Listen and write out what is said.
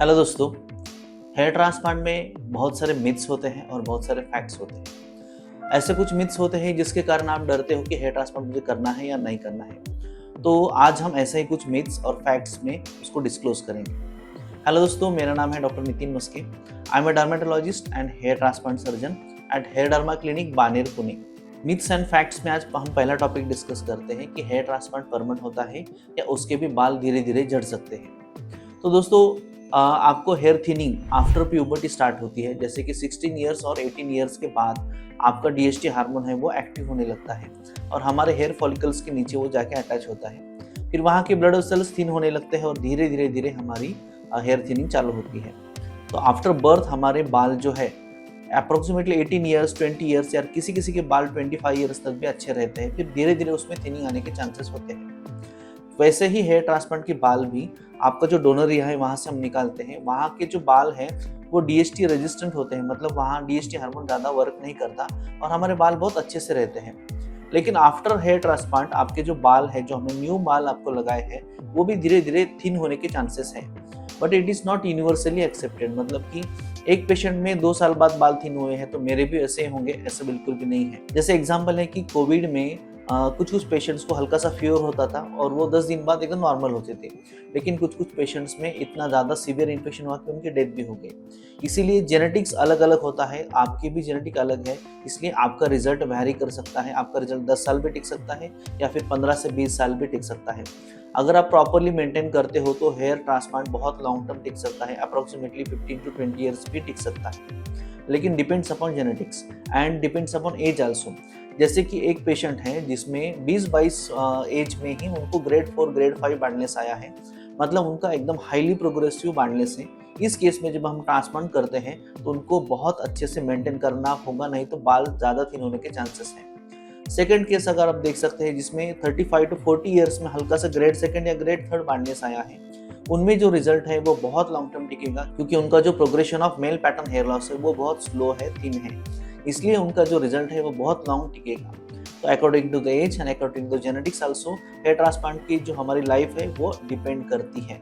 Hello दोस्तों। Hair transplant में बहुत सारे मिथ्स होते हैं और बहुत सारे फैक्ट्स होते हैं। ऐसे कुछ मिथ्स होते हैं जिसके कारण आप डरते हो कि हेयर ट्रांसप्लांट मुझे करना है या नहीं करना है। तो आज हम ऐसे ही कुछ मिथ्स और फैक्ट्स में उसको डिस्क्लोज करेंगे। हेलो दोस्तों, मेरा नाम है doctor Nitin Maske. I am a dermatologist and hair transplant surgeon at hair derma clinic Baner Pune. Myths and facts में आज हम पहला टॉपिक डिस्कस करते हैं कि हेयर ट्रांसप्लांट परमानेंट होता है या उसके भी बाल धीरे धीरे झड़ सकते हैं। तो दोस्तों, आपको hair thinning after puberty start होती है, जैसे कि 16 ईयर्स और 18 ईयर्स के बाद आपका डीएचटी हार्मोन है वो एक्टिव होने लगता है और हमारे हेयर फॉलिकल्स के नीचे वो जाके अटैच होता है। फिर वहाँ के ब्लड वेसल्स थिन होने लगते हैं और धीरे धीरे धीरे हमारी हेयर थिनिंग चालू होती है। तो आफ्टर बर्थ हमारे बाल जो है अप्रोक्सीमेटली 18 ईयर्स 20 ईयर्स या किसी किसी के बाल 25 ईयर्स तक भी अच्छे रहते हैं। फिर धीरे धीरे उसमें थिनिंग आने के चांसेस होते हैं। वैसे ही हेयर ट्रांसप्लांट के बाल भी आपका जो डोनर एरिया है वहाँ से हम निकालते हैं, वहाँ के जो बाल हैं वो डीएचटी रेजिस्टेंट होते हैं, मतलब वहाँ डीएचटी हार्मोन ज़्यादा वर्क नहीं करता और हमारे बाल बहुत अच्छे से रहते हैं। लेकिन आफ्टर हेयर ट्रांसप्लांट आपके जो बाल है, जो हमने न्यू बाल आपको लगाए हैं, वो भी धीरे धीरे थिन होने के चांसेस हैं। But it is not universally accepted, मतलब कि एक पेशेंट में 2 साल बाद बाल थिन हुए हैं तो मेरे भी ऐसे होंगे, ऐसा बिल्कुल भी नहीं है। जैसे एग्जाम्पल है कि कोविड में कुछ कुछ पेशेंट्स को हल्का सा फीवर होता था और वो 10 दिन बाद एकदम नॉर्मल होते थे। लेकिन कुछ कुछ पेशेंट्स में इतना ज़्यादा सीवियर इन्फेक्शन हुआ कि उनकी डेथ भी हो गई। इसीलिए जेनेटिक्स अलग अलग होता है, आपकी भी जेनेटिक अलग है, इसलिए आपका रिजल्ट वैरी कर सकता है। आपका रिजल्ट 10 साल भी टिक सकता है या फिर 15 से 20 साल भी टिक सकता है। अगर आप प्रॉपरली मेंटेन करते हो तो हेयर ट्रांसप्लांट बहुत लॉन्ग टर्म टिक सकता है, अप्रोक्सीमेटली 15 टू 20 ईयर्स भी टिक सकता है। लेकिन depends upon genetics and depends upon age also. जैसे कि एक पेशेंट है जिसमें 20-22 एज में ही उनको ग्रेड 4 ग्रेड 5 बार्डनेस आया है, मतलब उनका एकदम हाईली प्रोग्रेसिव बार्डनेस है। इस केस में जब हम ट्रांसप्लांट करते हैं तो उनको बहुत अच्छे से मेंटेन करना होगा, नहीं तो बाल ज़्यादा थिन होने के चांसेस हैं। सेकंड केस अगर आप देख सकते हैं जिसमें 35 टू 40 ईयर्स में हल्का सा ग्रेड सेकंड या ग्रेड थर्ड बार्डनेस आया है, उनमें जो रिजल्ट है वो बहुत लॉन्ग टर्म टिकेगा, क्योंकि उनका जो progression of male pattern hair loss है वो बहुत स्लो है, थिन है, इसलिए उनका जो रिजल्ट है वो बहुत लॉन्ग टिकेगा। तो according to the age and according to genetics also hair transplant की जो हमारी लाइफ है वो डिपेंड करती है।